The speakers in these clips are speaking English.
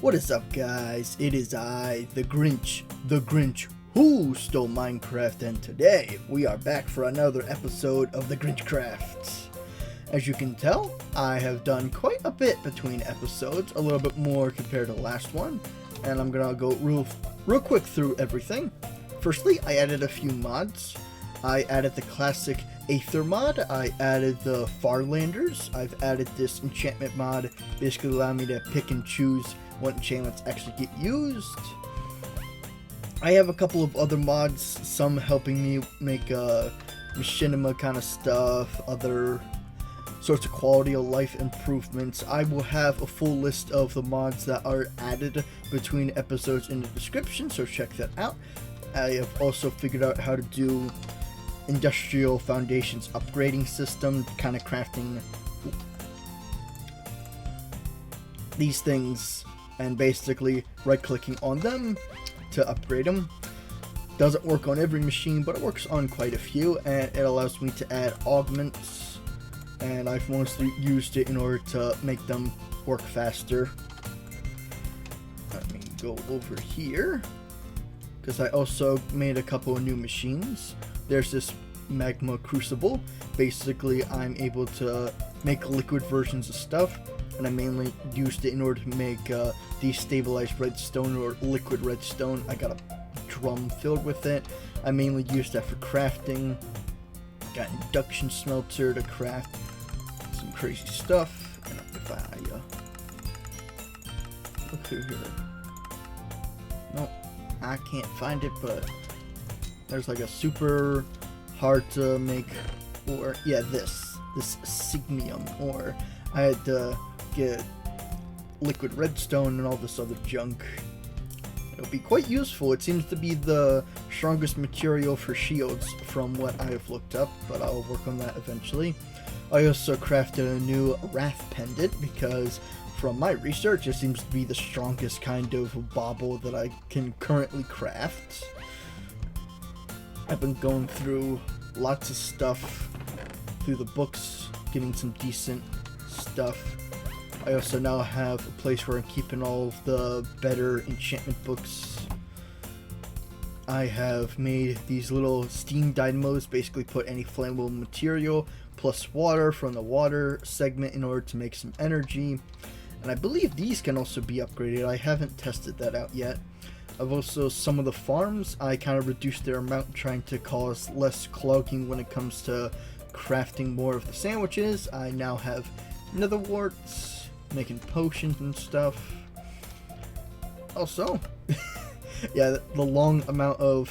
What is up, guys? It is I, the Grinch who stole Minecraft, and today we are back for another episode of the Grinchcraft. As you can tell, I have done quite a bit between episodes, a little bit more compared to the last one, and I'm gonna go real quick through everything. Firstly, I added a few mods. I added the classic Aether mod, I added the Farlanders, I've added this enchantment mod, basically allowing me to pick and choose what enchantments actually get used. I have a couple of other mods, some helping me make machinima kind of stuff, other sorts of quality of life improvements. I will have a full list of the mods that are added between episodes in the description, so check that out. I have also figured out how to do industrial foundations upgrading system, kind of crafting these things and basically right clicking on them to upgrade them. Doesn't work on every machine, but it works on quite a few, and it allows me to add augments, and I've mostly used it in order to make them work faster. Let me go over here, because I also made a couple of new machines. There's this magma crucible. Basically, I'm able to make liquid versions of stuff, and I mainly used it in order to make destabilized redstone or liquid redstone. I got a drum filled with it. I mainly used that for crafting. Got induction smelter to craft some crazy stuff. And if I look through here, nope, I can't find it, but there's like a super hard to make, or yeah, this signium, or I had to get liquid redstone and all this other junk. It'll be quite useful. It seems to be the strongest material for shields from what I have looked up, but I'll work on that eventually. I also crafted a new wrath pendant because from my research it seems to be the strongest kind of bauble that I can currently craft. I've been going through lots of stuff through the books, getting some decent stuff. I also now have a place where I'm keeping all of the better enchantment books. I have made these little steam dynamos, basically put any flammable material plus water from the water segment in order to make some energy. And I believe these can also be upgraded. I haven't tested that out yet. I've also, some of the farms, I kind of reduced their amount, trying to cause less clogging when it comes to crafting more of the sandwiches. I now have nether warts, making potions and stuff. Also, yeah, the long amount of,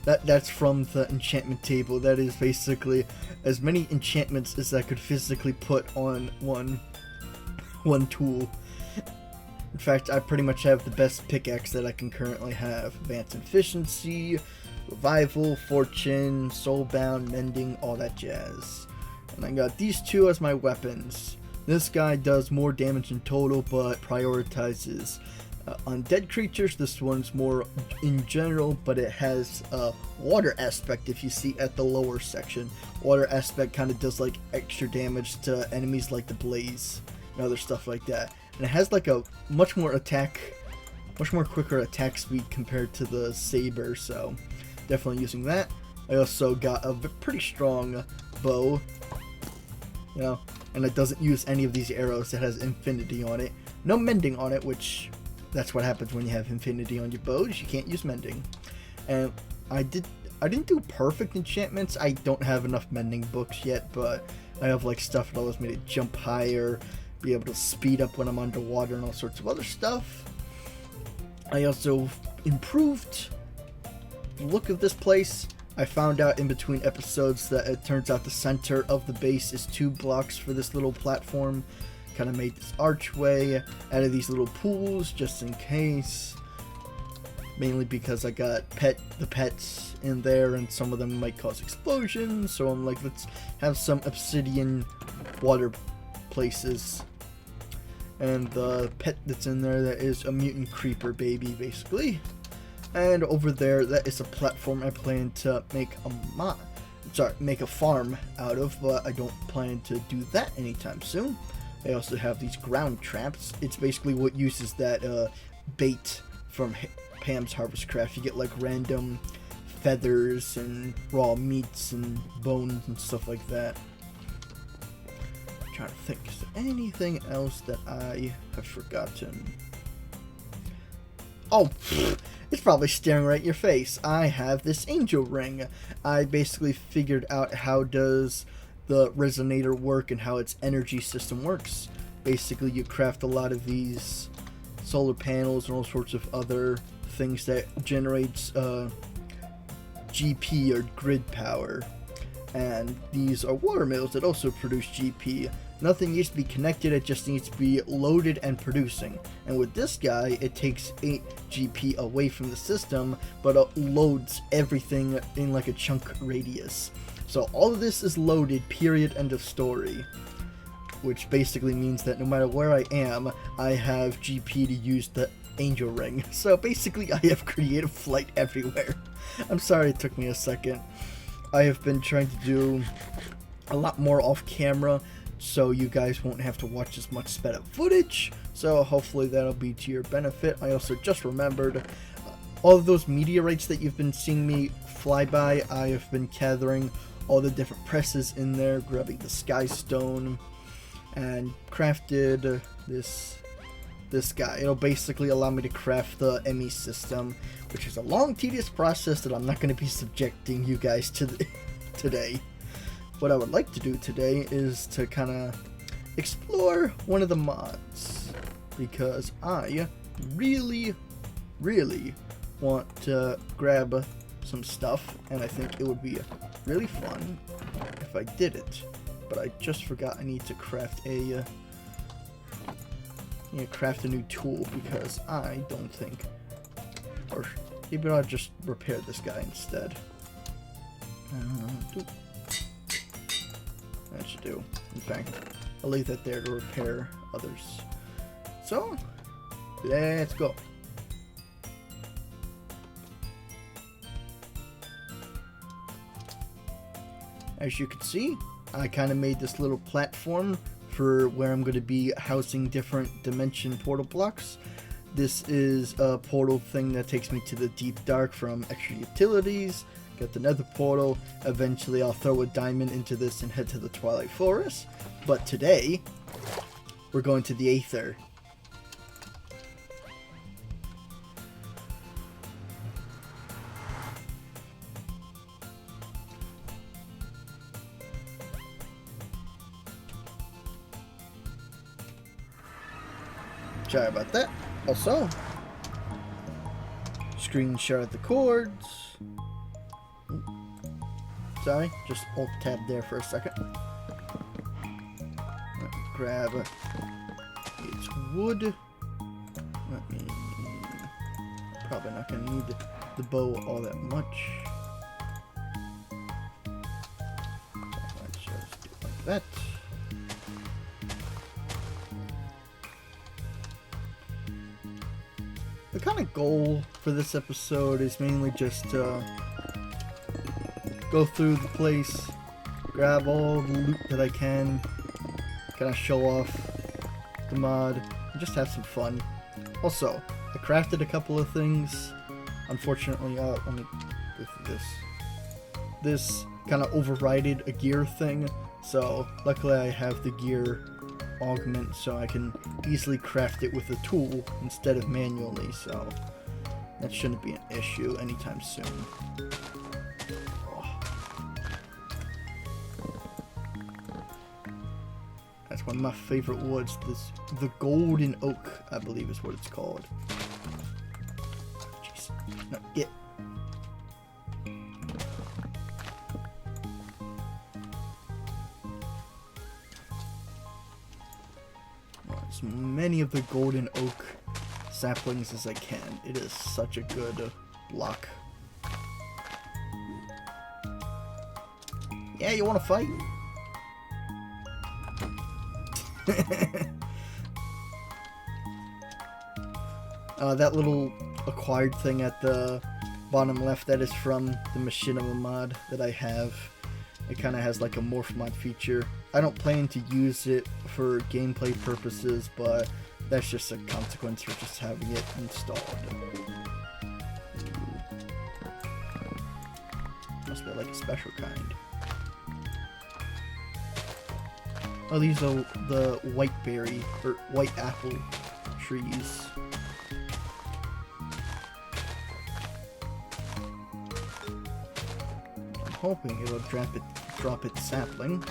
that's from the enchantment table. That is basically as many enchantments as I could physically put on one tool. In fact, I pretty much have the best pickaxe that I can currently have. Advanced efficiency, revival, fortune, soulbound, mending, all that jazz. And I got these two as my weapons. This guy does more damage in total, but prioritizes undead creatures. This one's more in general, but it has a water aspect. If you see at the lower section, water aspect kind of does like extra damage to enemies like the blaze and other stuff like that. And it has like a much more quicker attack speed compared to the saber, so definitely using that. I also got a pretty strong bow, you know, and it doesn't use any of these arrows. It has infinity on it. No mending on it, which that's what happens when you have infinity on your bows. You can't use mending. And I didn't do perfect enchantments. I don't have enough mending books yet, but I have like stuff that allows me to jump higher, be able to speed up when I'm underwater, and all sorts of other stuff. I also improved the look of this place. I found out in between episodes that it turns out the center of the base is 2 blocks for this little platform. Kind of made this archway, added these little pools just in case. Mainly because I got the pets in there, and some of them might cause explosions, so I'm like, let's have some obsidian water places. And the pet that's in there, that is a mutant creeper baby, basically. And over there, that is a platform I plan to make a farm out of, but I don't plan to do that anytime soon. I also have these ground traps. It's basically what uses that bait from Pam's Harvest Craft. You get like random feathers and raw meats and bones and stuff like that. I'm trying to think, is there anything else that I have forgotten? Oh, it's probably staring right in your face. I have this angel ring. I basically figured out how does the resonator work and how its energy system works. Basically, you craft a lot of these solar panels and all sorts of other things that generates GP or grid power. And these are water mills that also produce GP. Nothing needs to be connected, it just needs to be loaded and producing. And with this guy, it takes 8 GP away from the system, but it loads everything in like a chunk radius. So all of this is loaded, period, end of story. Which basically means that no matter where I am, I have GP to use the angel ring. So basically I have creative flight everywhere. I'm sorry it took me a second. I have been trying to do a lot more off camera, so you guys won't have to watch as much sped up footage, so hopefully that'll be to your benefit. I also just remembered all of those meteorites that you've been seeing me fly by. I have been gathering all the different presses in there, grabbing the sky stone, and crafted this guy. It'll basically allow me to craft the ME system, which is a long, tedious process that I'm not going to be subjecting you guys to today. What I would like to do today is to kind of explore one of the mods, because I really want to grab some stuff, and I think it would be really fun if I did it. But I just forgot I need to craft a new tool, because I don't think, or maybe I'll just repair this guy instead. That should do. In fact, I'll leave that there to repair others. So, let's go. As you can see, I kind of made this little platform for where I'm going to be housing different dimension portal blocks. This is a portal thing that takes me to the deep dark from extra utilities. Got the nether portal. Eventually I'll throw a diamond into this and head to the Twilight Forest. But today, we're going to the Aether. Sorry about that. Also, screenshot the chords. Sorry, just alt tab there for a second. Let me grab its wood. Probably not gonna need the bow all that much. Let's just do it like that. The kind of goal for this episode is mainly just to go through the place, grab all the loot that I can, kind of show off the mod, and just have some fun. Also, I crafted a couple of things. Unfortunately, let me go through this. This kind of overrided a gear thing, so luckily I have the gear augment so I can easily craft it with a tool instead of manually, so that shouldn't be an issue anytime soon. That's one of my favorite woods, the golden oak, I believe is what it's called. Jeez. No, get. As many of the golden oak saplings as I can. It is such a good block. Yeah, you want to fight? That little acquired thing at the bottom left, that is from the Machinima mod that I have. It kind of has like a morph mod feature I don't plan to use it for gameplay purposes, but that's just a consequence for just having it installed. Must be like a special kind. Oh, these are the white berry, or white apple trees. I'm hoping it'll drop its sapling.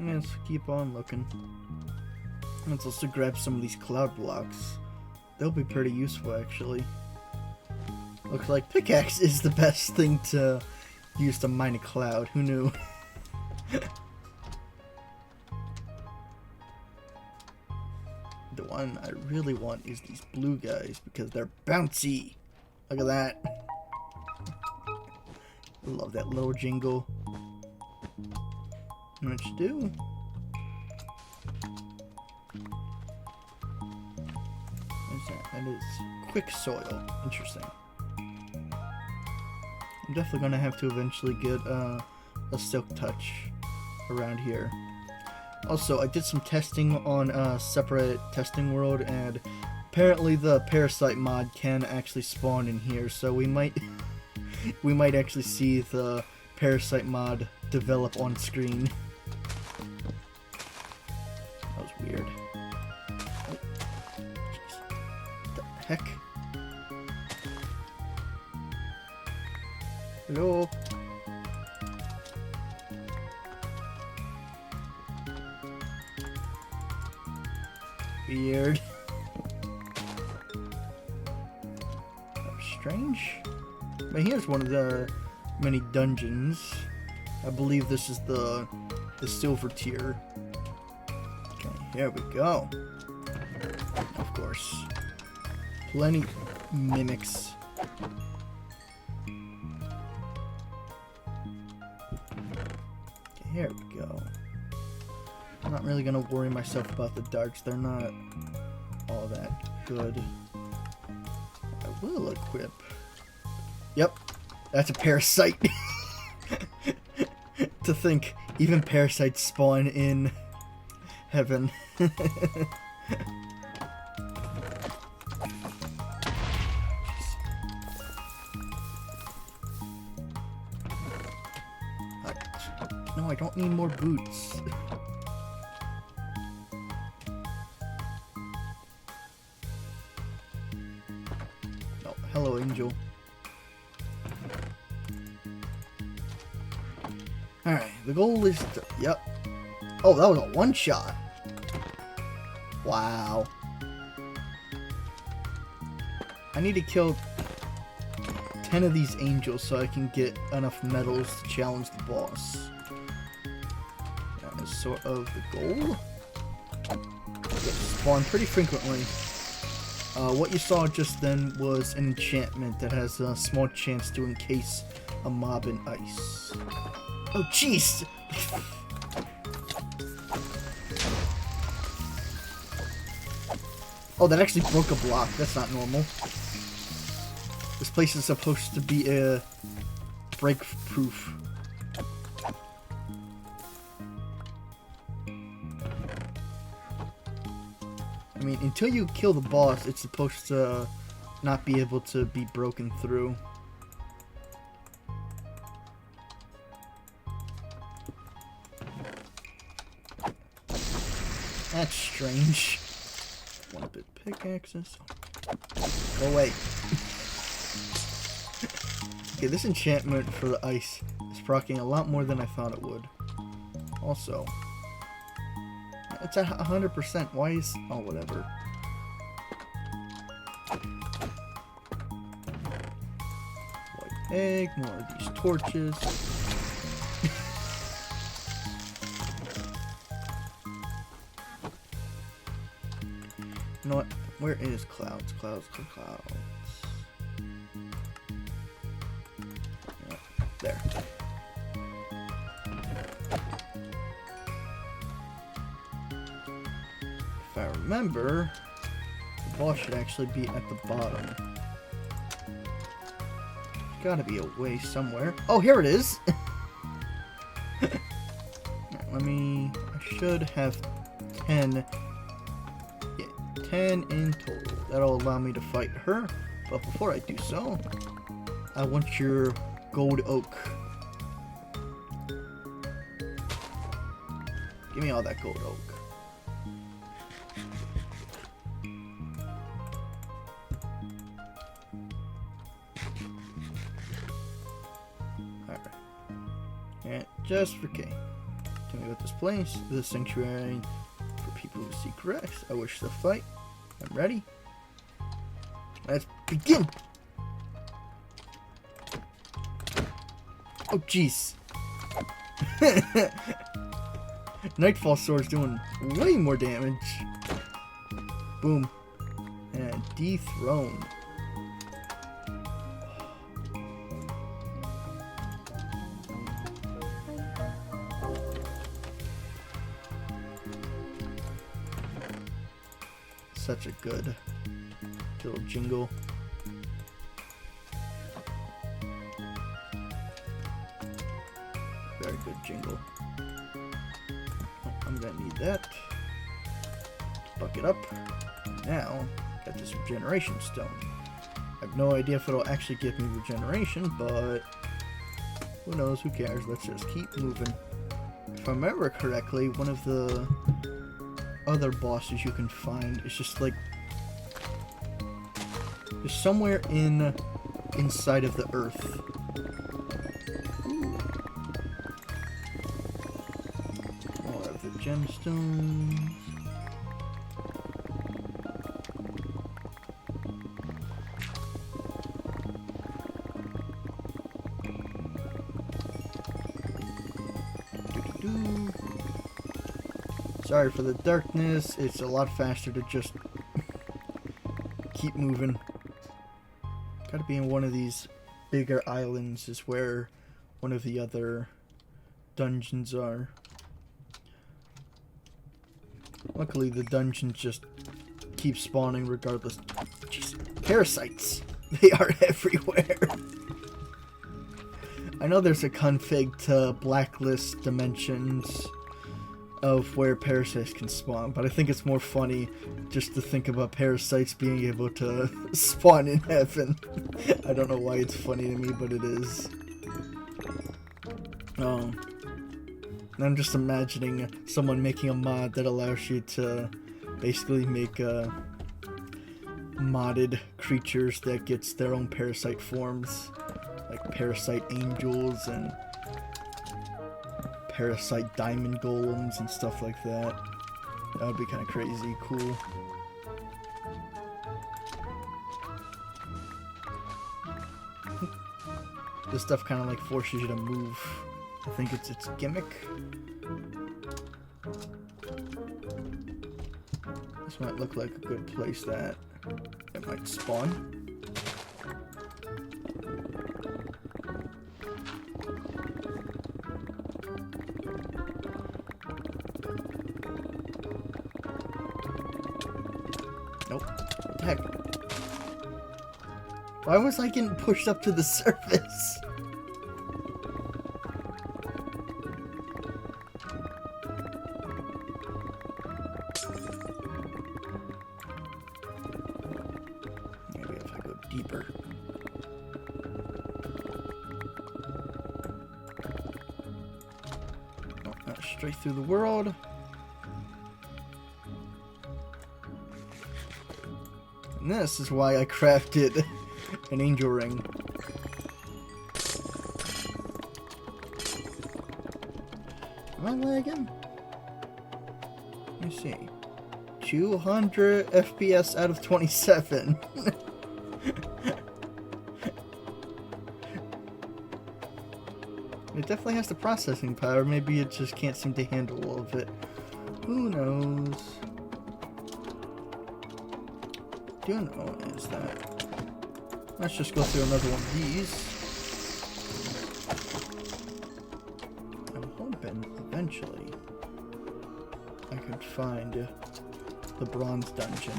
Let's keep on looking. Let's also grab some of these cloud blocks. They'll be pretty useful, actually. Looks like pickaxe is the best thing to use to mine a cloud. Who knew? The one I really want is these blue guys because they're bouncy. Look at that. I love that little jingle. What you do? What is that? That is quick soil. Interesting. I'm definitely gonna have to eventually get a silk touch around here. Also, I did some testing on a separate testing world, and apparently the parasite mod can actually spawn in here, so we might actually see the parasite mod develop on screen. That was weird. Oh, what the heck? Hello? Weird. That was strange. But here's one of the many dungeons. I believe this is the silver tier. Okay, here we go. Of course. Plenty mimics. Okay, here we go. I'm not really gonna worry myself about the darks. They're not all that good. I will equip. Yep, that's a parasite. To think, even parasites spawn in heaven. No, I don't need more boots. Oh, hello, Angel. Alright, the goal is to, yep. Oh, that was a one-shot. Wow. I need to kill 10 of these angels so I can get enough medals to challenge the boss. That is sort of the goal. Get spawn pretty frequently. What you saw just then was an enchantment that has a small chance to encase a mob in ice. Oh, jeez! Oh, that actually broke a block. That's not normal. This place is supposed to be a break-proof. I mean, until you kill the boss, it's supposed to not be able to be broken through. That's strange. One bit pickaxes. Go away. Okay, this enchantment for the ice is proccing a lot more than I thought it would. Also, it's at 100%. Why is... oh, whatever. White egg, more of these torches. You know what? Where is clouds? Clouds. Yeah, there. remember, the boss should actually be at the bottom. There's gotta be a way somewhere. Oh, here it is! I should have 10. Yeah, 10 in total. That'll allow me to fight her. But before I do so, I want your gold oak. Give me all that gold oak. Alright. And just for K. Tell me about this place. This sanctuary for people who seek rest. I wish to fight. I'm ready. Let's begin! Oh, jeez. Nightfall Sword's doing way more damage. Boom. And dethroned. Such a good little jingle. Very good jingle. Oh, I'm gonna need that. Bucket up. Now, got this regeneration stone. I have no idea if it'll actually give me regeneration, but who knows, who cares, let's just keep moving. If I remember correctly, one of the other bosses you can find is just like just somewhere inside of the earth. More of the gemstones. Sorry for the darkness, it's a lot faster to just keep moving. Gotta be in one of these bigger islands is where one of the other dungeons are. Luckily the dungeons just keep spawning regardless. Jeez, parasites! They are everywhere! I know there's a config to blacklist dimensions of where parasites can spawn, but I think it's more funny just to think about parasites being able to spawn in heaven. I don't know why it's funny to me, but it is. Oh. I'm just imagining someone making a mod that allows you to basically make modded creatures that gets their own parasite forms, like parasite angels and parasite diamond golems and stuff like that. That would be kind of crazy cool. This stuff kind of like forces you to move. I think it's its gimmick. This might look like a good place that it might spawn. Nope. Heck. Why was I getting pushed up to the surface? Maybe if I go deeper. Oh, not straight through the world. And this is why I crafted an angel ring. Am I lagging? Let me see. 200 FPS out of 27. It definitely has the processing power. Maybe it just can't seem to handle all of it. Who knows? Do know is that let's just go through another one of these. I'm hoping eventually I could find the bronze dungeon.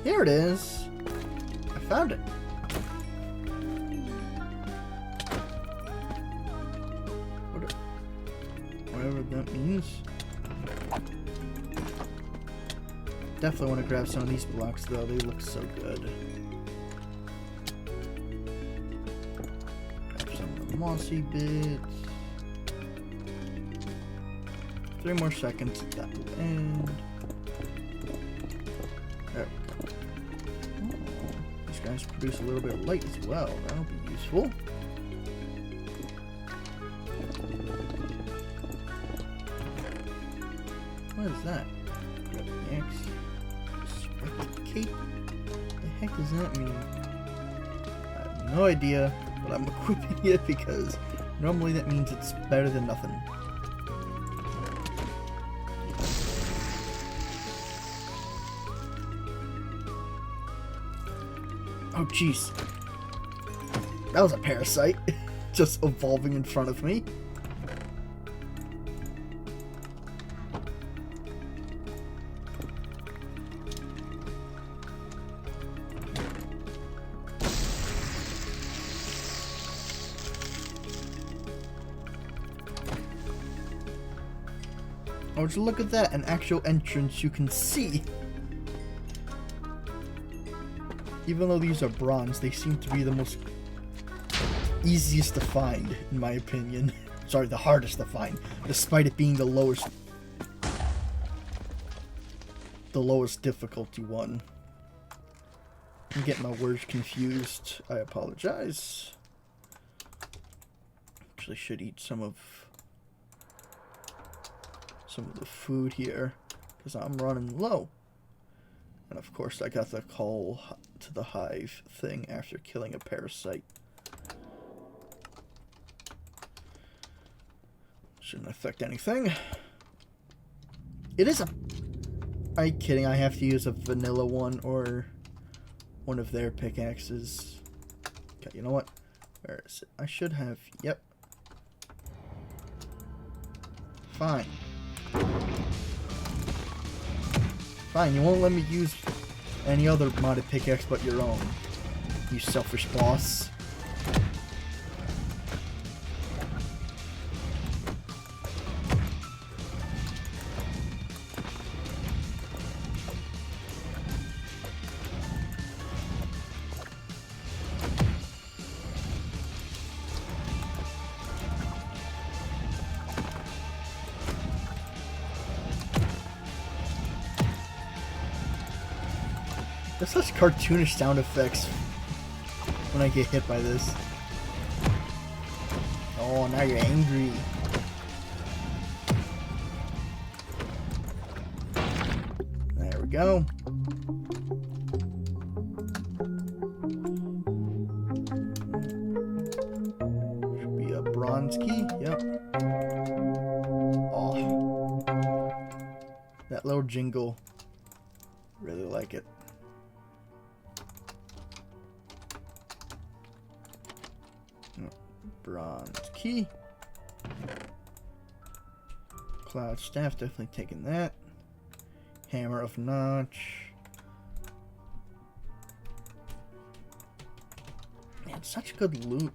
Here it is. I found it. Whatever that means. Definitely want to grab some of these blocks though, they look so good. Grab some of the mossy bits. 3 more seconds, that will end. There we go. Oh, these guys produce a little bit of light as well, that'll be useful. What is that? Grab the axe. Speckled cape. What the heck does that mean? I have no idea, but I'm equipping it because normally that means it's better than nothing. Oh jeez. That was a parasite just evolving in front of me. Oh, just look at that, an actual entrance you can see. Even though these are bronze, they seem to be the most easiest to find, in my opinion. Sorry, the hardest to find, despite it being the lowest difficulty one. I'm getting my words confused. I apologize. Actually, should eat some of the food here because I'm running low. And of course, I got the call to the hive thing after killing a parasite. Shouldn't affect anything. It is a... Are you kidding? I have to use a vanilla one or one of their pickaxes. Okay, you know what? Where is it? I should have... Yep. Fine. Fine, you won't let me use any other modded pickaxe but your own. You selfish boss. There's such cartoonish sound effects when I get hit by this. Oh, now you're angry. There we go. Should be a bronze key. Yep. Oh. That little jingle. Really like it. Bronze key. Cloud staff, definitely taking that. Hammer of notch. Man, such good loot.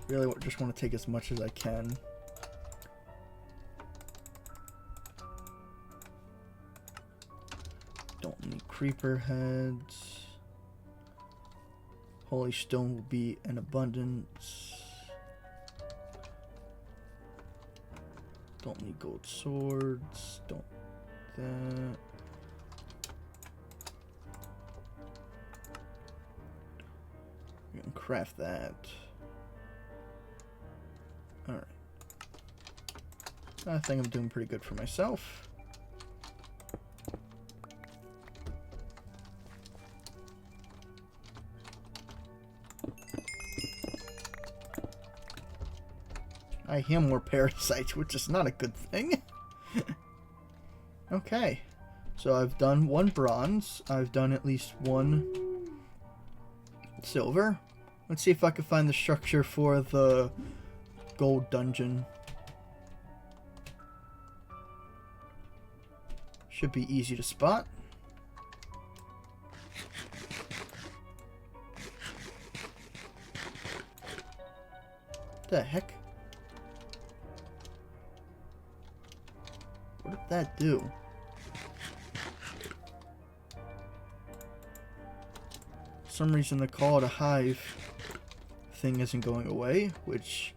Really just want to take as much as I can. Don't need creeper heads. Holy stone will be in abundance. Don't need gold swords. Don't that. We can craft that. Alright. I think I'm doing pretty good for myself. I hear more parasites, which is not a good thing. Okay. So I've done 1 bronze. I've done at least 1 silver. Let's see if I can find the structure for the gold dungeon. Should be easy to spot. The heck? What did that do? For some reason the call to hive thing isn't going away, which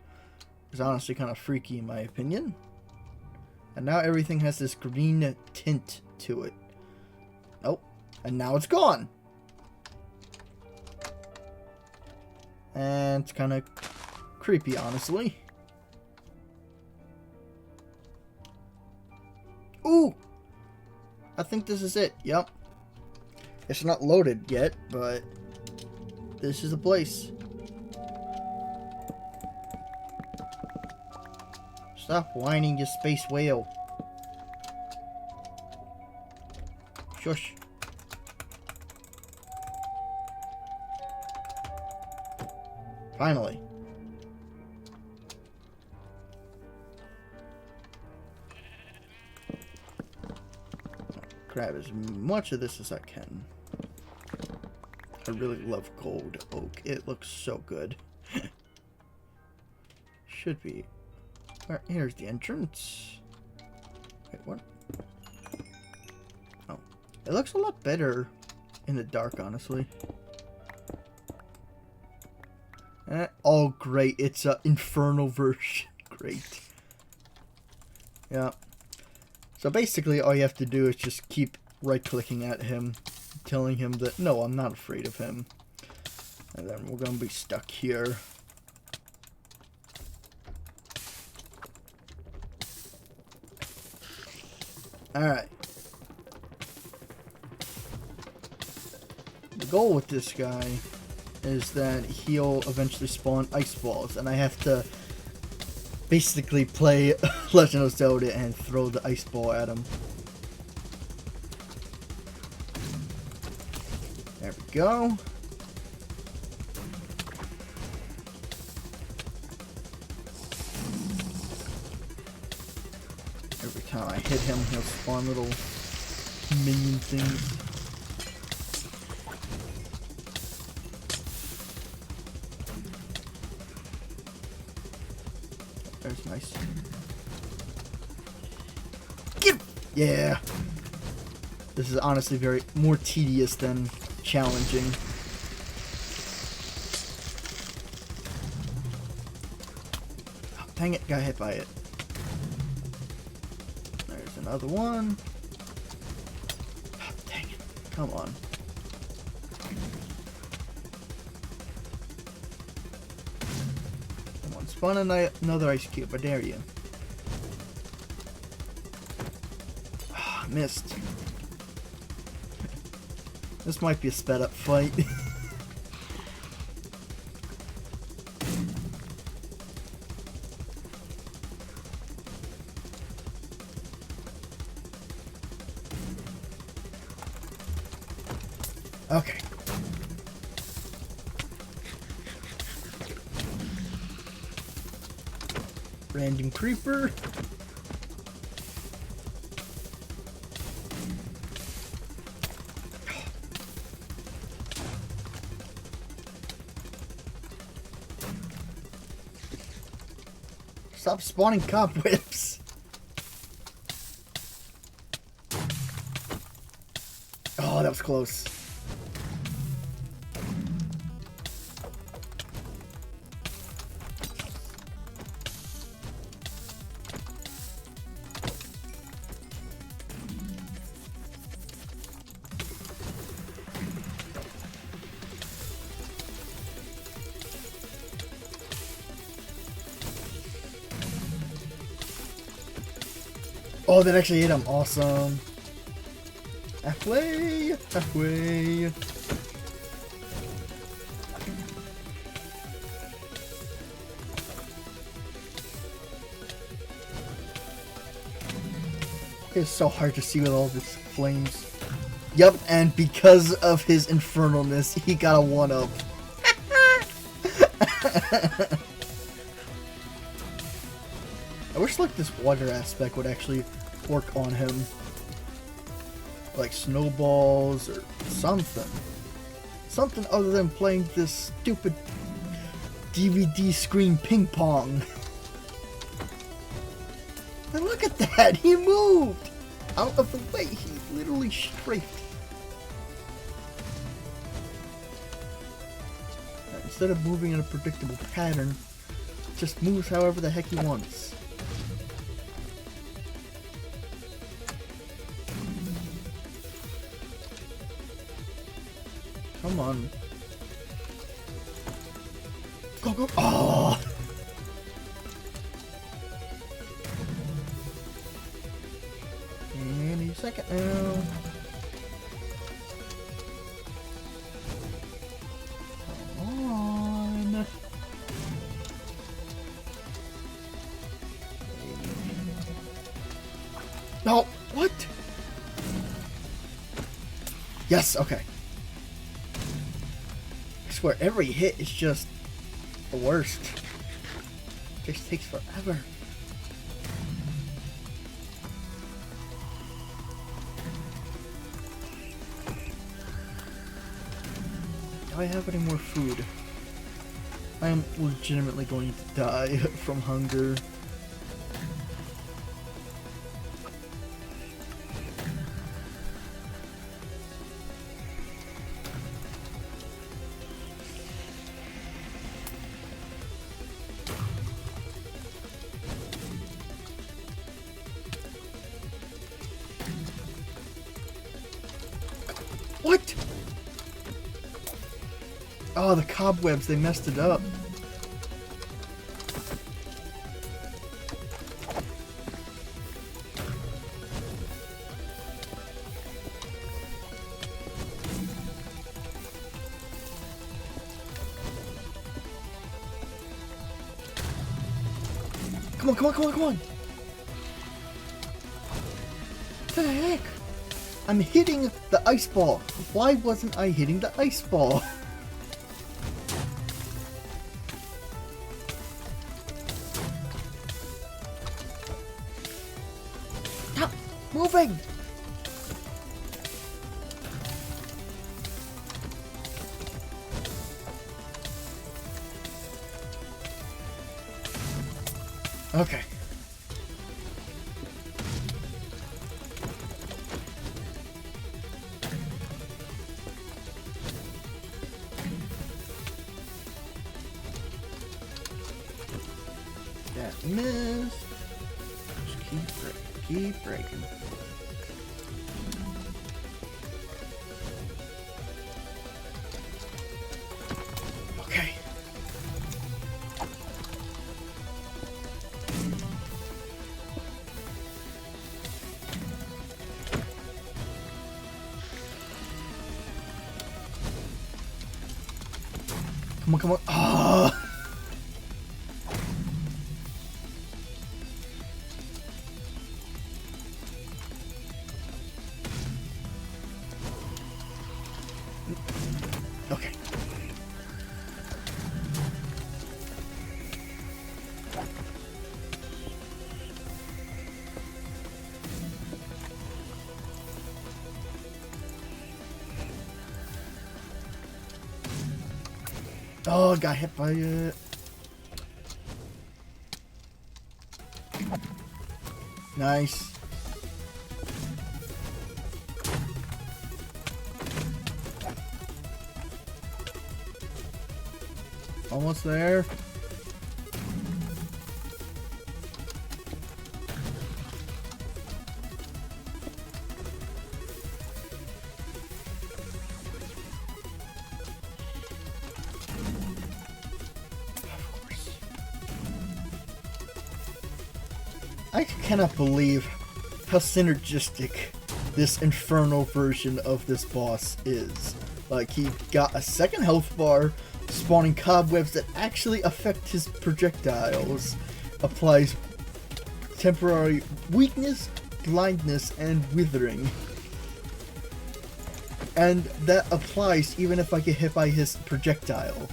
is honestly kind of freaky in my opinion. And now everything has this green tint to it. Nope. And now it's gone. And it's kind of creepy, honestly. Ooh! I think this is it. Yep. It's not loaded yet, but this is the place. Stop whining, you space whale. Shush. Finally. Grab as much of this as I can. I really love gold oak. It looks so good. Should be. Here's the entrance. Wait, what? Oh. It looks a lot better in the dark, honestly. Oh, great. It's an infernal version. Great. Yeah. So basically, all you have to do is just keep right-clicking at him, telling him that, no, I'm not afraid of him. And then we're going to be stuck here. Alright. The goal with this guy is that he'll eventually spawn ice balls, and I have to basically play Legend of Zelda and throw the ice ball at him. There we go. Every time I hit him, he'll spawn little minion things. There's nice. Get him! Yeah. This is honestly very more tedious than challenging. Oh, dang it, got hit by it. There's another one. Oh, dang it. Come on. Come on, spawn another ice cube. I dare you. Oh, missed. This might be a sped up fight. Okay. Random creeper. Stop spawning cobwebs. Oh, that was close. Oh, that actually hit him. Awesome. Halfway. Halfway. It's so hard to see with all these flames. Yep, and because of his infernalness, he got a 1-up. I wish like this water aspect would actually work on him. Like snowballs or something. Something other than playing this stupid DVD screen ping pong. And look at that! He moved! Out of the way, he literally strafed. Instead of moving in a predictable pattern, just moves however the heck he wants. Come on. Go, go. Oh! Any second now. Come on. No, what? Yes, okay. I swear, every hit is just the worst. It just takes forever. Do I have any more food? I am legitimately going to die from hunger. What? Oh, the cobwebs, they messed it up. Come on, come on, come on, come on! What the heck? I'm hitting the ice ball. Why wasn't I hitting the ice ball? Stop moving! Okay. That missed. Just keep breaking. Okay. Come on, come on. Oh! Okay. Oh, got hit by it. Nice. Almost there. I cannot believe how synergistic this infernal version of this boss is. Like, he got a second health bar, spawning cobwebs that actually affect his projectiles, applies temporary weakness, blindness and withering. And that applies even if I get hit by his projectile.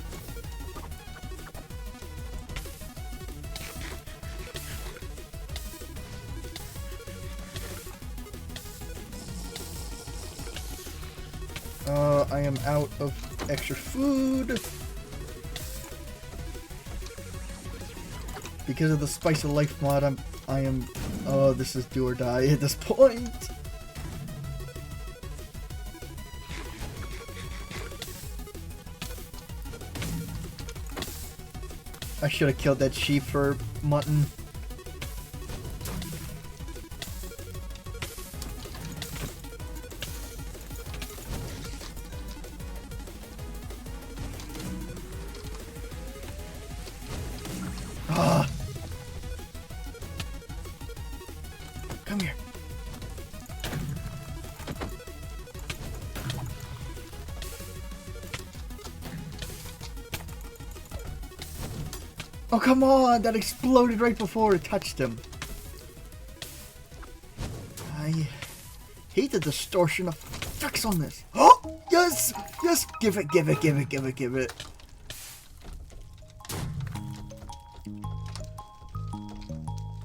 I am out of extra food. Because of the Spice of Life mod, I am, oh, this is do or die at this point. I should have killed that sheep for mutton. Ah! Come here. Oh, come on! That exploded right before it touched him. I hate the distortion of effects on this. Oh! Yes! Yes! Give it, give it, give it, give it, give it.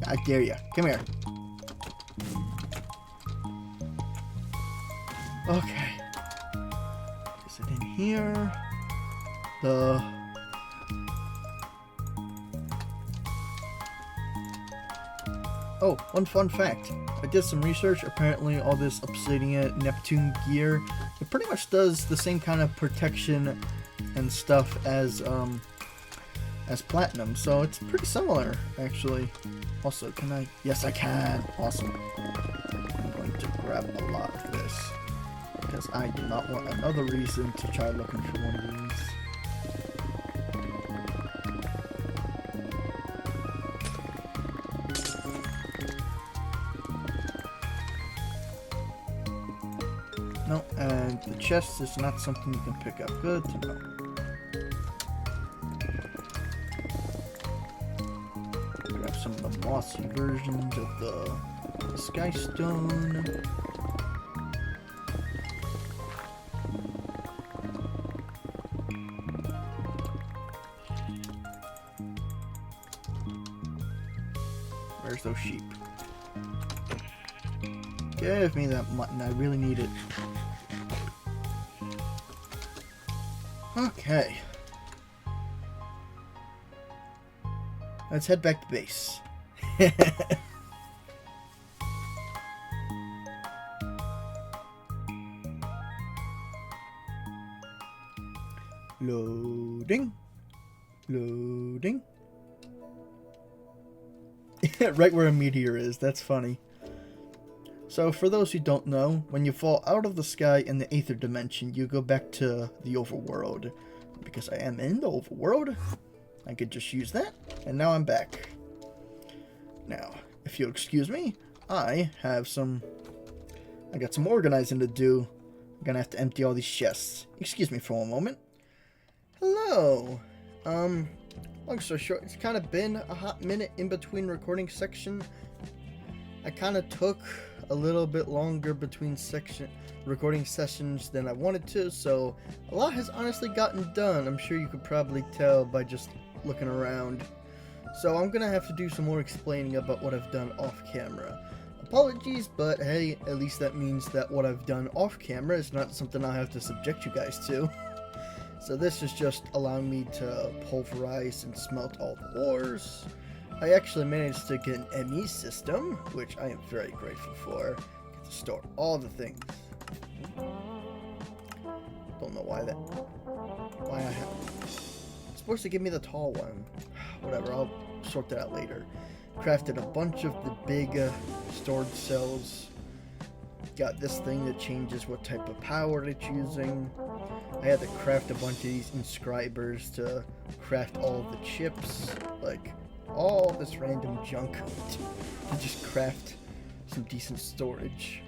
I dare you. Come here. Okay. Is it in here? Oh, one fun fact. I did some research. Apparently all this Obsidian Neptune gear, it pretty much does the same kind of protection and stuff as platinum. So it's pretty similar, actually. Also, can I? Yes, I can. Awesome. I'm going to grab a lot of this because I do not want another reason to try looking for one of these. No, and the chest is not something you can pick up. Good to know. Grab some of the mossy versions of the Sky Stone. Where's those sheep? Give me that mutton, I really need it. Okay. Let's head back to base. Loading. Loading. Right where a meteor is, that's funny. So, for those who don't know, when you fall out of the sky in the Aether dimension, you go back to the overworld. Because I am in the overworld, I could just use that, and now I'm back. Now, if you'll excuse me, I got some organizing to do. I'm gonna have to empty all these chests. Excuse me for a moment. Hello! Long story short, it's kind of been a hot minute in between recording section. I kind of took a little bit longer between recording sessions than I wanted to, so a lot has honestly gotten done. I'm sure you could probably tell by just looking around. So I'm gonna have to do some more explaining about what I've done off camera. Apologies, but hey, at least that means that what I've done off camera is not something I'll have to subject you guys to. So this is just allowing me to pulverize and smelt all the ores. I actually managed to get an ME system, which I am very grateful for. Get to store all the things. Don't know why I have. It's supposed to give me the tall one. Whatever, I'll sort that out later. Crafted a bunch of the big storage cells. Got this thing that changes what type of power it's using. I had to craft a bunch of these inscribers to craft all the chips. Like, all this random junk to just craft some decent storage.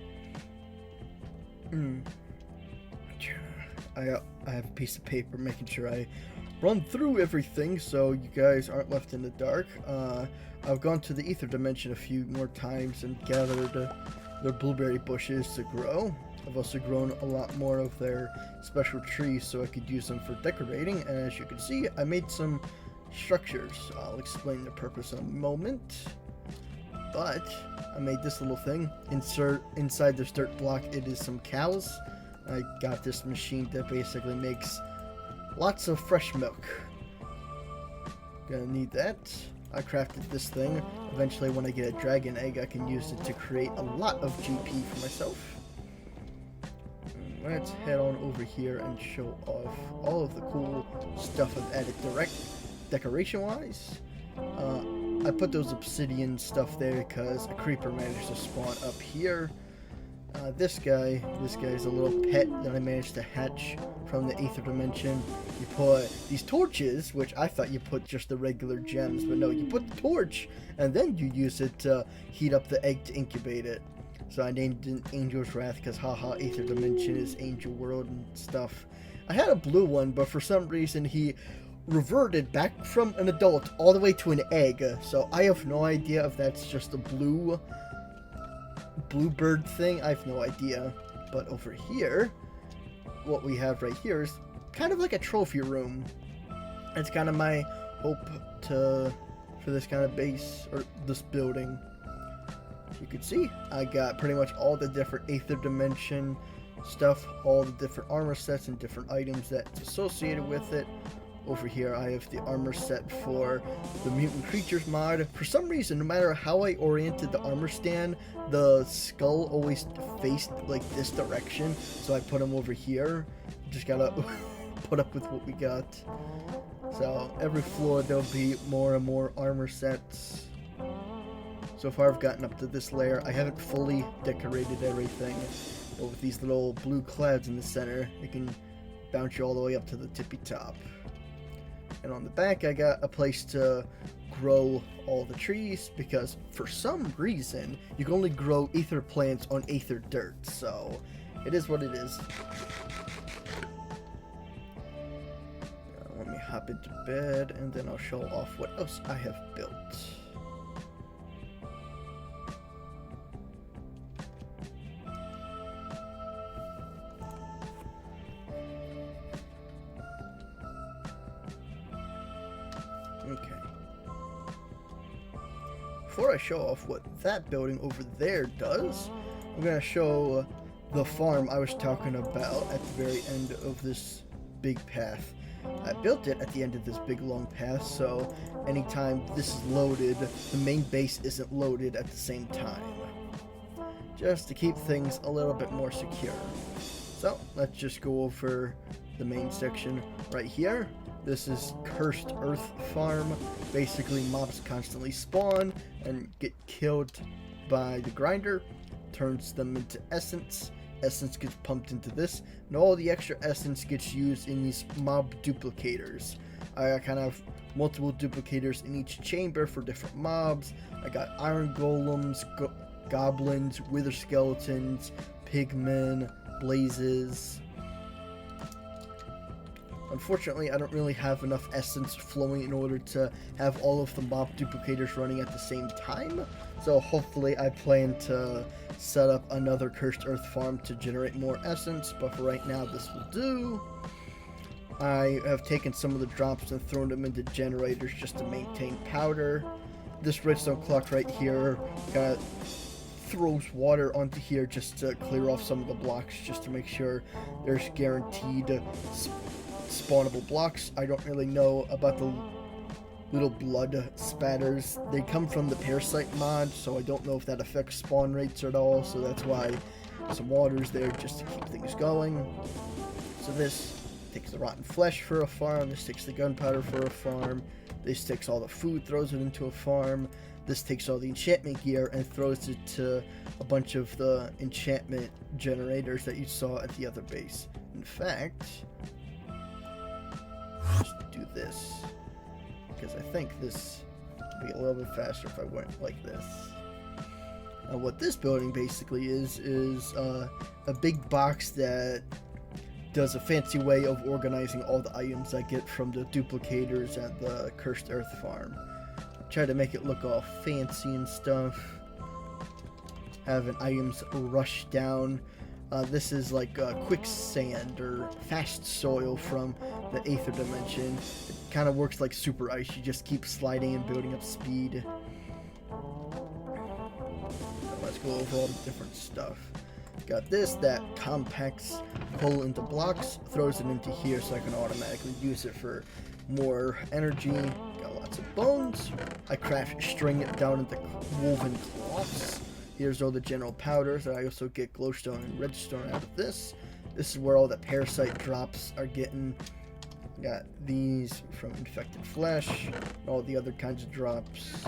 I have a piece of paper making sure I run through everything so you guys aren't left in the dark. I've gone to the Aether Dimension a few more times and gathered their blueberry bushes to grow. I've also grown a lot more of their special trees so I could use them for decorating, and as you can see, I made some structures. I'll explain the purpose in a moment. But I made this little thing. Inside this dirt block, it is some cows. I got this machine that basically makes lots of fresh milk. Gonna need that. I crafted this thing. Eventually, when I get a dragon egg, I can use it to create a lot of GP for myself. Let's head on over here and show off all of the cool stuff I've added decoration-wise. I put those obsidian stuff there because a creeper managed to spawn up here. This guy is a little pet that I managed to hatch from the Aether Dimension. You put these torches, which I thought you put just the regular gems, but no, you put the torch and then you use it to heat up the egg to incubate it. So I named it Angel's Wrath because haha, Aether Dimension is Angel World and stuff. I had a blue one, but for some reason he reverted back from an adult all the way to an egg. So I have no idea if that's just a bluebird thing. I have no idea. But over here, what we have right here is kind of like a trophy room. It's kind of my hope for this kind of base, or this building. As you can see, I got pretty much all the different Aether Dimension stuff, all the different armor sets and different items that's associated with it. Over here, I have the armor set for the Mutant Creatures mod. For some reason, no matter how I oriented the armor stand, the skull always faced like this direction, so I put him over here. Just gotta put up with what we got. So every floor there'll be more and more armor sets. So far I've gotten up to this layer. I haven't fully decorated everything, but with these little blue clouds in the center, it can bounce you all the way up to the tippy top. And on the back, I got a place to grow all the trees, because for some reason, you can only grow Aether plants on Aether dirt, so it is what it is. Let me hop into bed, and then I'll show off what else I have built. Okay. Before I show off what that building over there does, I'm going to show the farm I was talking about at the very end of this big path. I built it at the end of this big long path, so anytime this is loaded, the main base isn't loaded at the same time. Just to keep things a little bit more secure. So, let's just go over the main section right here. This is Cursed Earth Farm. Basically, mobs constantly spawn and get killed by the grinder. Turns them into essence. Essence gets pumped into this, and all the extra essence gets used in these mob duplicators. I got kind of multiple duplicators in each chamber for different mobs. I got iron golems, goblins, wither skeletons, pigmen, blazes. Unfortunately, I don't really have enough essence flowing in order to have all of the mob duplicators running at the same time. So hopefully I plan to set up another Cursed Earth farm to generate more essence, but for right now this will do. I have taken some of the drops and thrown them into generators just to maintain powder. This redstone clock right here kind of throws water onto here just to clear off some of the blocks, just to make sure there's guaranteed spawnable blocks. I don't really know about the little blood spatters. They come from the parasite mod, so I don't know if that affects spawn rates at all, so that's why some water's there just to keep things going. So this takes the rotten flesh for a farm, this takes the gunpowder for a farm, this takes all the food, throws it into a farm, this takes all the enchantment gear and throws it to a bunch of the enchantment generators that you saw at the other base. In fact, just do this, because I think this would be a little bit faster if I went like this. Now what this building basically is a big box that does a fancy way of organizing all the items I get from the duplicators at the Cursed Earth farm. Try to make it look all fancy and stuff. Having items rush down. This is like quicksand or fast soil from the Aether dimension. It kind of works like super ice. You just keep sliding and building up speed. Let's go over all the different stuff. Got this that compacts coal into blocks, throws it into here so I can automatically use it for more energy. Got lots of bones. I craft string it down into woven cloths. Here's all the general powders. I also get glowstone and redstone out of this. This is where all the parasite drops are getting. Got these from infected flesh, and all the other kinds of drops.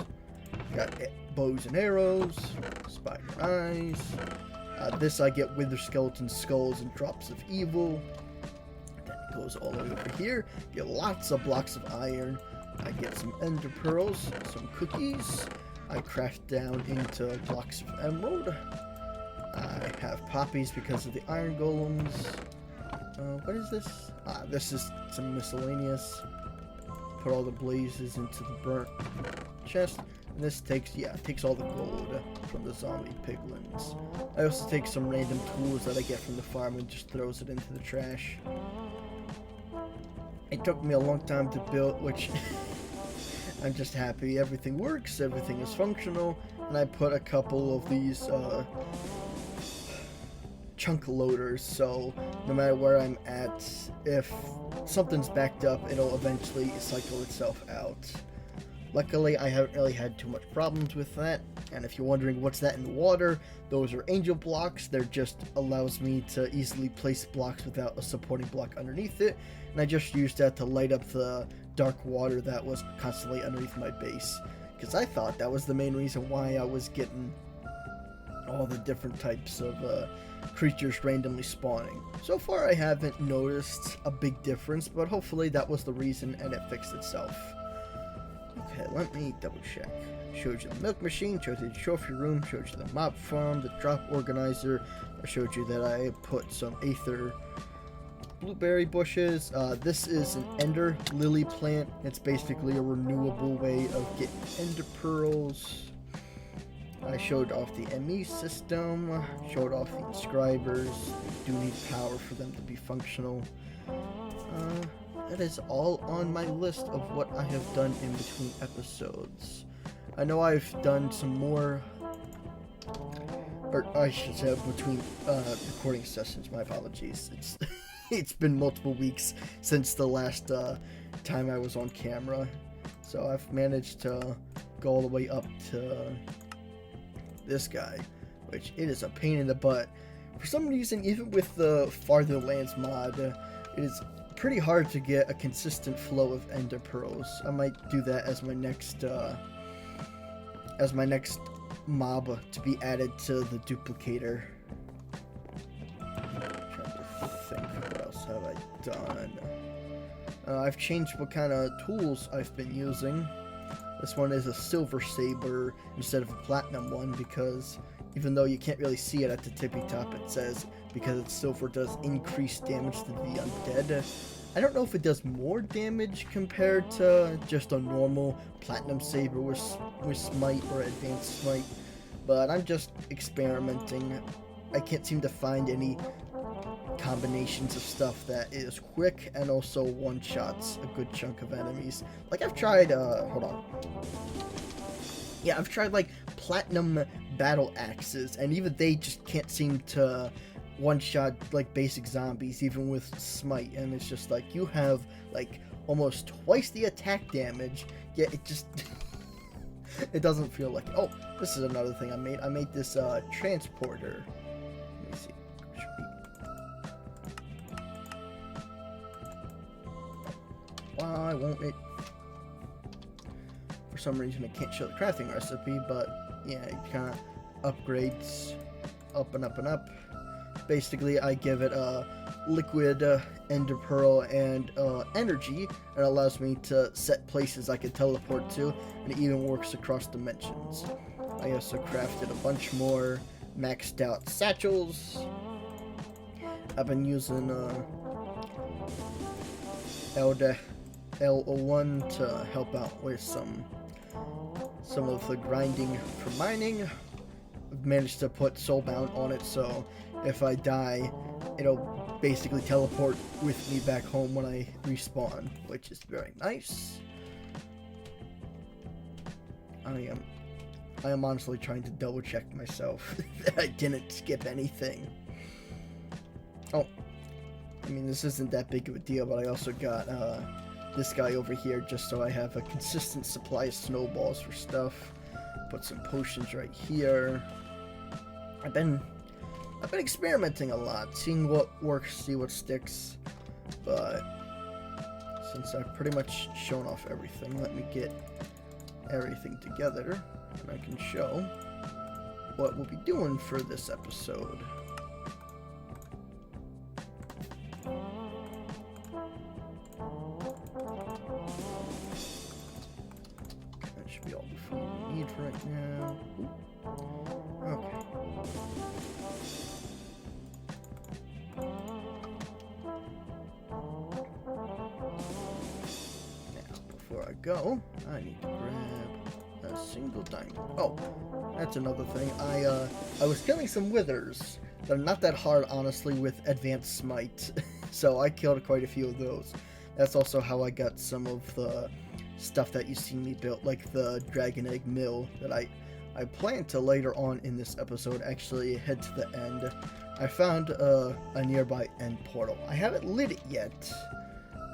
Got bows and arrows, spider eyes. This I get wither skeleton skulls and drops of evil. Then it goes all the way over here. Get lots of blocks of iron. I get some ender pearls, some cookies. I craft down into blocks of emerald. I have poppies because of the iron golems. What is this? This is some miscellaneous. Put all the blazes into the burnt chest. And this takes all the gold from the zombie piglins. I also take some random tools that I get from the farm and just throws it into the trash. It took me a long time to build, which I'm just happy everything works, everything is functional, and I put a couple of these chunk loaders, so no matter where I'm at, if something's backed up, it'll eventually cycle itself out. Luckily, I haven't really had too much problems with that, and if you're wondering what's that in the water, those are angel blocks. They're just allows me to easily place blocks without a supporting block underneath it, and I just used that to light up the dark water that was constantly underneath my base, because I thought that was the main reason why I was getting all the different types of creatures randomly spawning. So far I haven't noticed a big difference, but hopefully that was the reason and it fixed itself. Okay, let me double check. Showed you the milk machine, showed you the trophy room, showed you the mob farm, the drop organizer. I showed you that I put some Aether blueberry bushes. This is an ender lily plant. It's basically a renewable way of getting ender pearls. I showed off the ME system, showed off the inscribers. They do need power for them to be functional. That is all on my list of what I have done in between episodes. I know I've done some more, or I should say between recording sessions, my apologies. It's been multiple weeks since the last time I was on camera, so I've managed to go all the way up to this guy, which it is a pain in the butt. For some reason, even with the Farther Lands mod, it is pretty hard to get a consistent flow of ender pearls. I might do that as my next mob to be added to the duplicator. What else have I done? I've changed what kind of tools I've been using. This one is a silver saber instead of a platinum one, because even though you can't really see it at the tippy top, it says because it's silver does increase damage to the undead. I don't know if it does more damage compared to just a normal platinum saber with smite or advanced smite, but I'm just experimenting. I can't seem to find any combinations of stuff that is quick and also one-shots a good chunk of enemies. Like I've tried, hold on. Yeah, I've tried like platinum battle axes, and even they just can't seem to one-shot like basic zombies, even with smite, and it's just like you have like almost twice the attack damage, yet it just it doesn't feel like it. Oh, this is another thing I made. I made this transporter. Let me see. Why won't it? For some reason it can't show the crafting recipe, but yeah, it kind of upgrades up and up and up. Basically, I give it a liquid ender pearl and energy, and it allows me to set places I can teleport to, and it even works across dimensions. I also crafted a bunch more maxed out satchels. I've been using L01 to help out with some of the grinding for mining. I've managed to put Soulbound on it, so if I die, it'll basically teleport with me back home when I respawn, which is very nice. I am honestly trying to double check myself that I didn't skip anything. Oh, I mean, this isn't that big of a deal, but I also got this guy over here just so I have a consistent supply of snowballs for stuff. Put some potions right here. I've been experimenting a lot, seeing what works, see what sticks. But since I've pretty much shown off everything, let me get everything together and I can show what we'll be doing for this episode. That should be all the food we need for right now. Okay. Now, before I go, I need to grab a single diamond. Oh, that's another thing. I was killing some withers. They're not that hard, honestly, with advanced smite. So I killed quite a few of those. That's also how I got some of the stuff that you see me build, like the dragon egg mill that I plan to later on in this episode actually head to the end. I found a nearby end portal. I haven't lit it yet.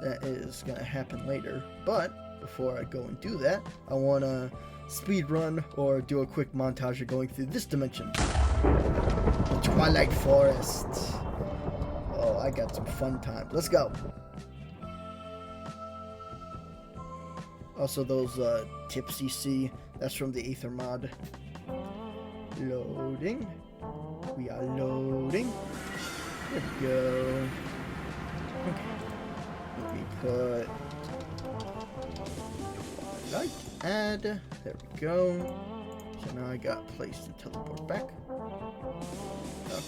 That is gonna happen later. But before I go and do that, I wanna speed run or do a quick montage of going through this dimension. The Twilight Forest. Oh, I got some fun times. Let's go. Also, those tips you see, that's from the Aether mod. Loading. We are loading. There we go. Okay. Let me put Twilight, add. There we go. So now I got a place to teleport back. Okay.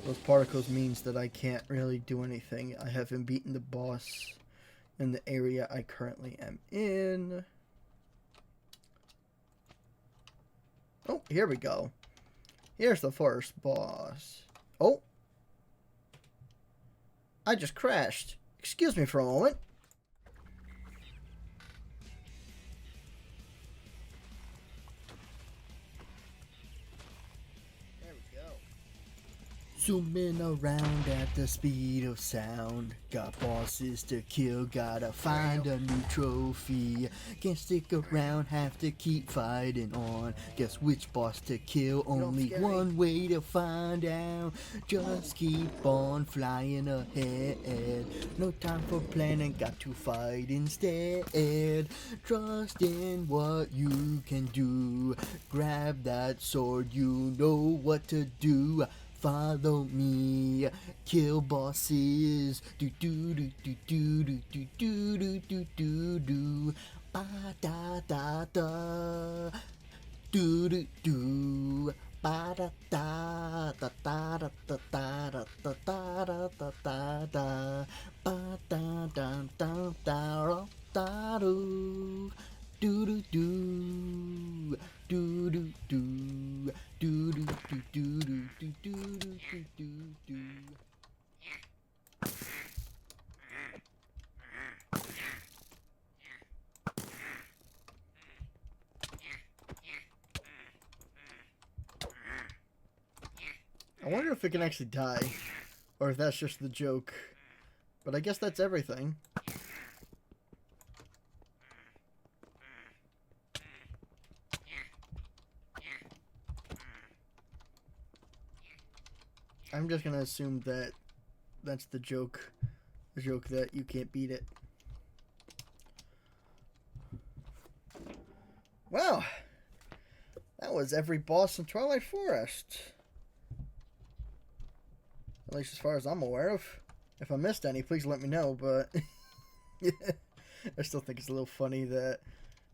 Those particles means that I can't really do anything. I haven't beaten the boss in the area I currently am in. Oh, here we go. Here's the first boss. Oh. I just crashed. Excuse me for a moment. Zooming around at the speed of sound. Got bosses to kill, gotta find a new trophy. Can't stick around, have to keep fighting on. Guess which boss to kill, only one way to find out. Just keep on flying ahead. No time for planning, got to fight instead. Trust in what you can do. Grab that sword, you know what to do. Follow me, kill bosses. Do do do do do do do do do do do do. Ba da da da. Do do do. Ba da da da da da da da da da da da da da. Ba da da da da da do. Do do do. Do do do. Do do do do do do do do do do. I wonder if it can actually die, or if that's just the joke. But I guess that's everything. I'm just gonna assume that that's the joke that you can't beat it. Well, that was every boss in Twilight Forest. At least as far as I'm aware of. If I missed any, please let me know, but I still think it's a little funny that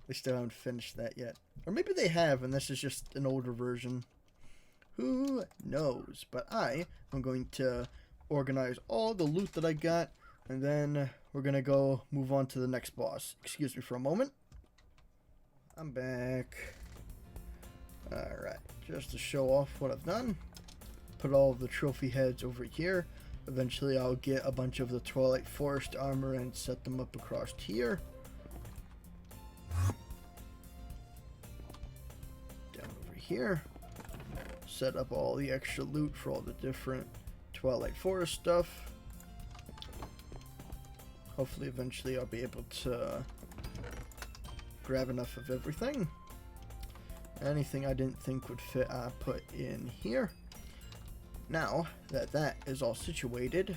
they still haven't finished that yet. Or maybe they have, and this is just an older version. Who knows? But I am going to organize all the loot that I got, and then we're going to go move on to the next boss. Excuse me for a moment. I'm back. Alright, just to show off what I've done. Put all of the trophy heads over here. Eventually I'll get a bunch of the Twilight Forest armor and set them up across here. Down over here. Set up all the extra loot for all the different Twilight Forest stuff. Hopefully eventually I'll be able to grab enough of everything. Anything I didn't think would fit, I put in here. Now that that is all situated,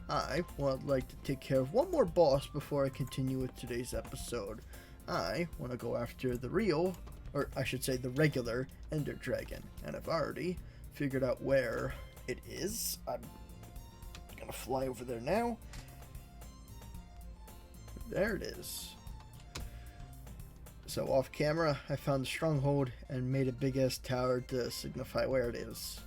I would like to take care of one more boss before I continue with today's episode. I want to go after the real, or I should say the regular, Ender Dragon. And I've already figured out where it is. I'm gonna fly over there now. There it is. So off camera, I found the stronghold and made a big ass tower to signify where it is.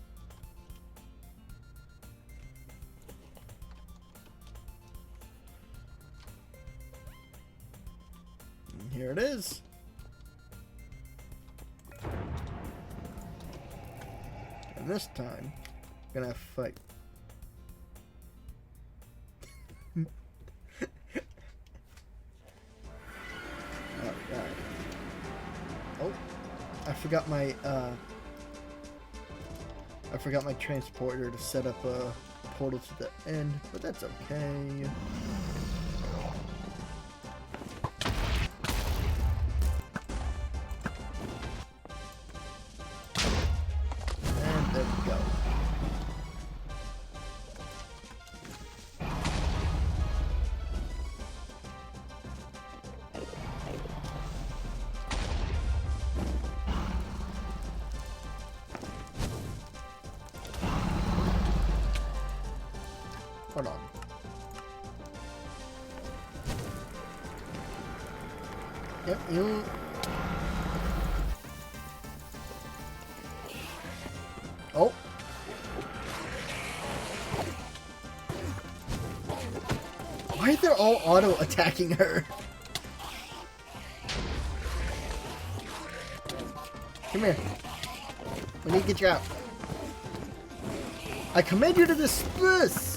And here it is. And this time, I'm gonna have to fight. Oh, I forgot my transporter to set up a portal to the end, but that's okay. And there we go. Hold on. Yep, you. Oh. Why are they all auto attacking her? Come here. We need to get you out. I command you to disperse.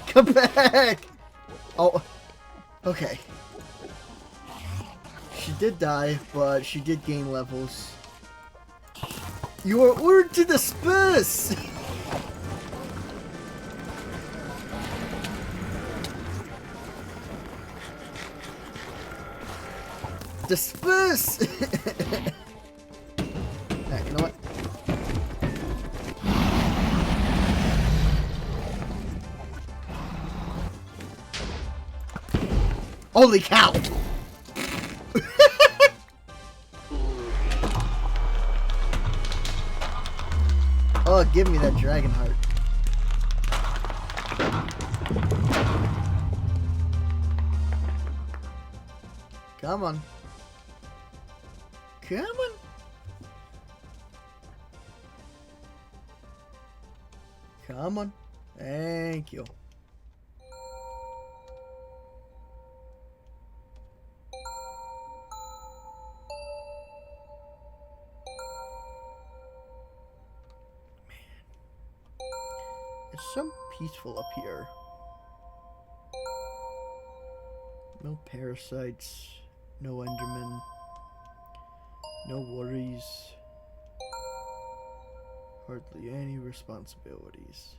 Come back! Oh, okay. She did die, but she did gain levels. You are ordered to disperse! Disperse! Alright, you know what? Holy cow! Oh, give me that dragon heart. Come on. Come on. Come on. Thank you. It's so peaceful up here. No parasites, no Endermen, no worries, hardly any responsibilities.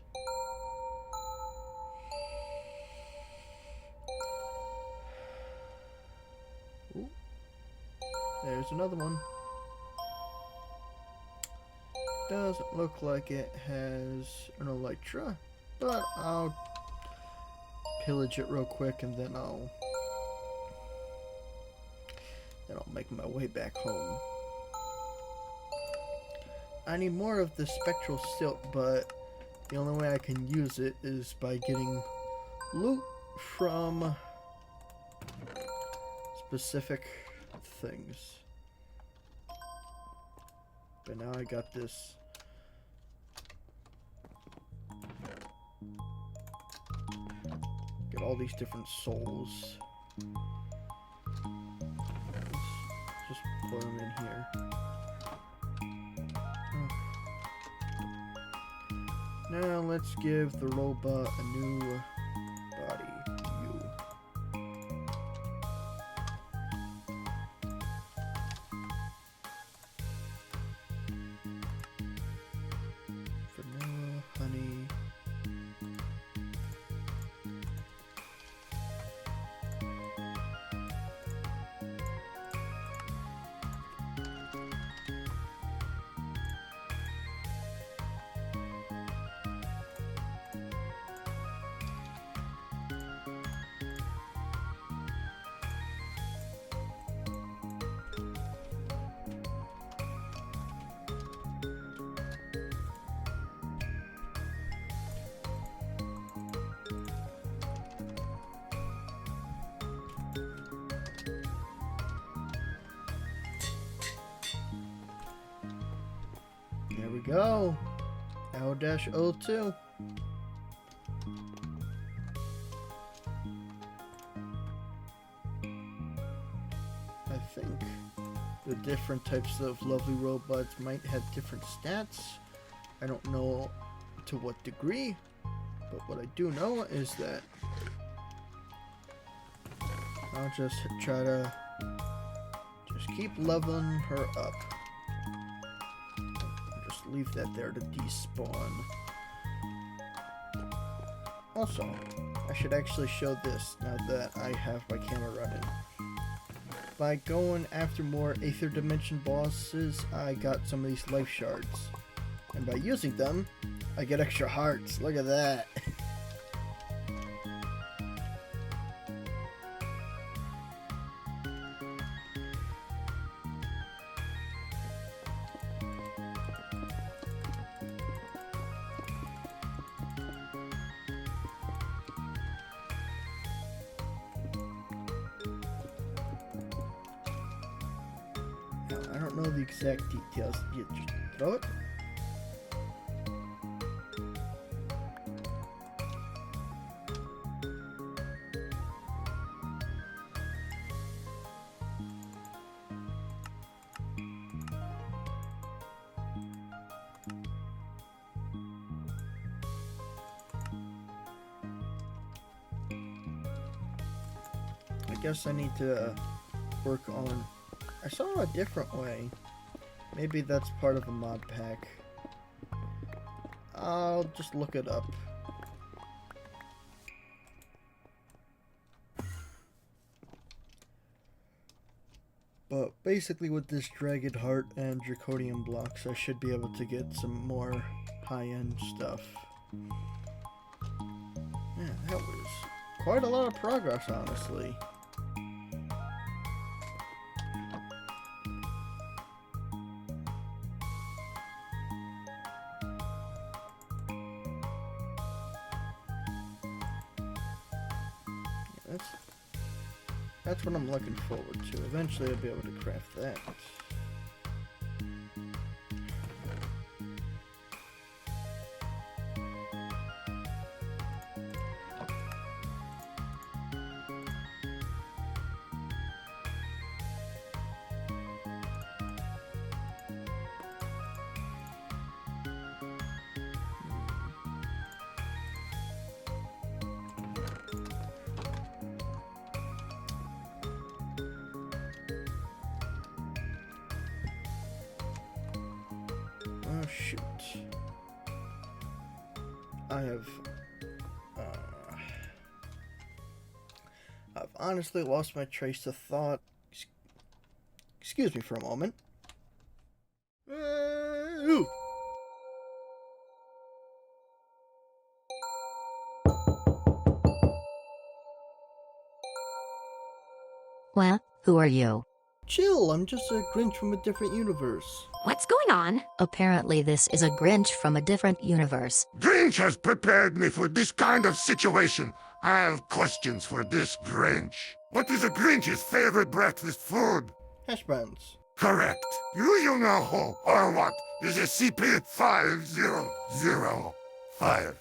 Ooh, there's another one. Doesn't look like it has an elytra, but I'll pillage it real quick and then I'll make my way back home. I need more of the spectral silt, but the only way I can use it is by getting loot from specific things. But now I got this. Get all these different souls. Let's just put them in here. Now let's give the robot a new body. You. Vanilla, honey. There we go. L-02. I think the different types of lovely robots might have different stats. I don't know to what degree, but what I do know is that I'll just try to keep leveling her up. Leave that there to despawn. Also, I should actually show this now that I have my camera running. By going after more Aether Dimension bosses, I got some of these life shards. And by using them, I get extra hearts. Look at that. I don't know the exact details. You just throw it. I guess I need to work on... I saw a different way. Maybe that's part of a mod pack. I'll just look it up. But basically with this Dragon Heart and Draconium blocks, I should be able to get some more high-end stuff. Yeah, that was quite a lot of progress, honestly. That's what I'm looking forward to. Eventually I'll be able to craft that. Oh shoot. I've honestly lost my trace of thought. Excuse me for a moment. Ooh. Well, who are you? Chill, I'm just a Grinch from a different universe. What's going on? Apparently this is a Grinch from a different universe. Grinch has prepared me for this kind of situation. I have questions for this Grinch. What is a Grinch's favorite breakfast food? Hash browns. Correct. You know who or what is SCP-5005?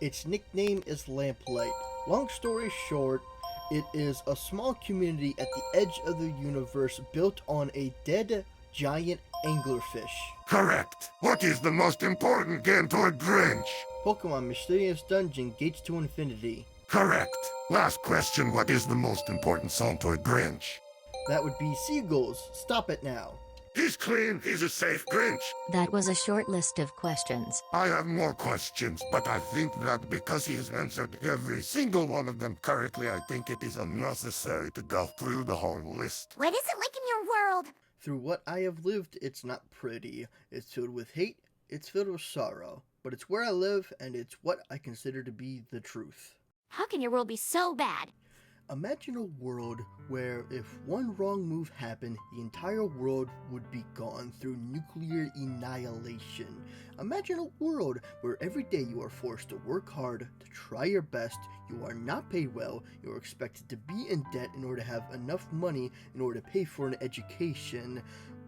Its nickname is Lamplight. Long story short, it is a small community at the edge of the universe built on a dead giant anglerfish. Correct. What is the most important game to a Grinch? Pokemon Mysterious Dungeon Gates to Infinity. Correct. Last question, what is the most important song to a Grinch? That would be Seagulls. Stop it now. He's clean, he's a safe Grinch. That was a short list of questions. I have more questions, but I think that because he has answered every single one of them correctly, I think it is unnecessary to go through the whole list. What is it like in your world? Through what I have lived, it's not pretty. It's filled with hate, it's filled with sorrow. But it's where I live, and it's what I consider to be the truth. How can your world be so bad? Imagine a world where if one wrong move happened, the entire world would be gone through nuclear annihilation. Imagine a world where every day you are forced to work hard, to try your best, you are not paid well, you are expected to be in debt in order to have enough money in order to pay for an education,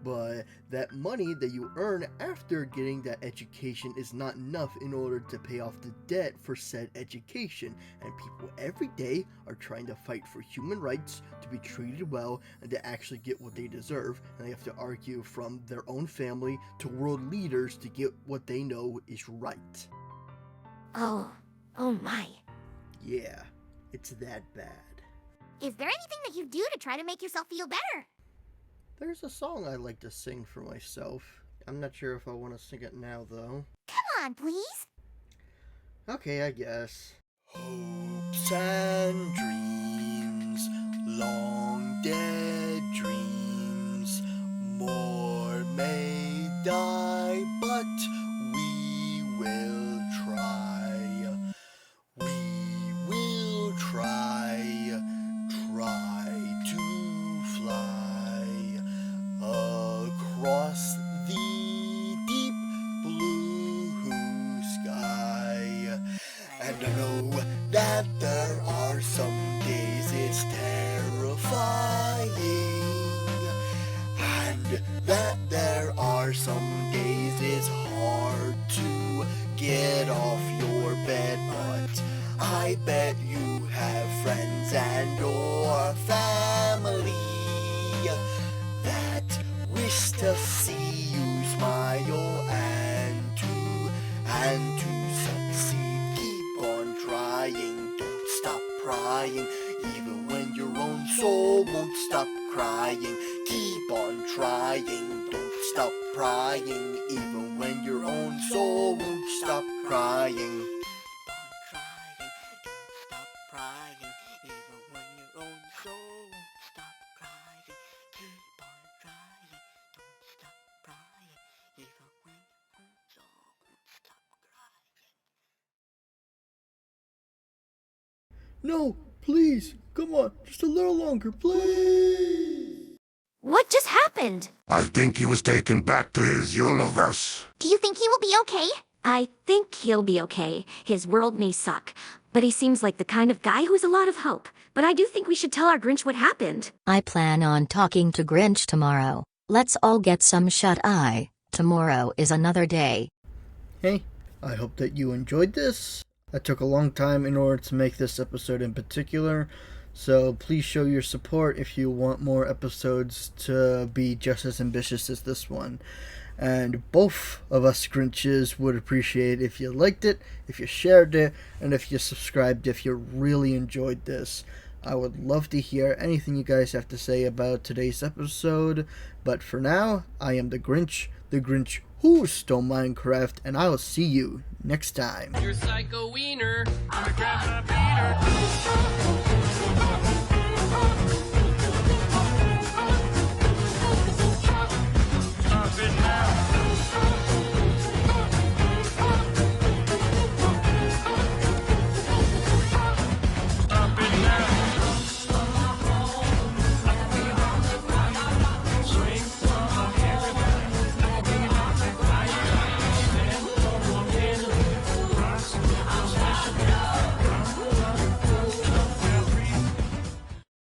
but that money that you earn after getting that education is not enough in order to pay off the debt for said education, and people every day are trying to fight for human rights, to be treated well, and to actually get what they deserve, and they have to argue from their own family to world leaders to get what they know is right. Oh my. Yeah, it's that bad. Is there anything that you do to try to make yourself feel better? There's a song I like to sing for myself. I'm not sure if I want to sing it now, though. Come on, please. Okay, I guess. Hopes and dreams, long dead dreams, more may die, but we will try. We will try to fly across the deep blue sky. And I know that there are some days it's terrifying, and that there are some days it's hard to get off your bed, but I bet you have friends and or family that wish to see you smile and to succeed. Keep on trying, don't stop crying, even when your own soul won't stop crying. Keep on trying, don't stop crying, even when your own soul won't stop crying. No, please, come on, just a little longer, please. What just happened? I think he was taken back to his universe. Do you think he will be okay? I think he'll be okay. His world may suck, but he seems like the kind of guy who has a lot of hope. But I do think we should tell our Grinch what happened. I plan on talking to Grinch tomorrow. Let's all get some shut-eye. Tomorrow is another day. Hey, I hope that you enjoyed this. That took a long time in order to make this episode in particular, so please show your support if you want more episodes to be just as ambitious as this one. And both of us Grinches would appreciate if you liked it, if you shared it, and if you subscribed if you really enjoyed this. I would love to hear anything you guys have to say about today's episode, but for now, I am the Grinch who stole Minecraft, and I'll see you next time. You're psycho wiener. I'm a grandpa Peter.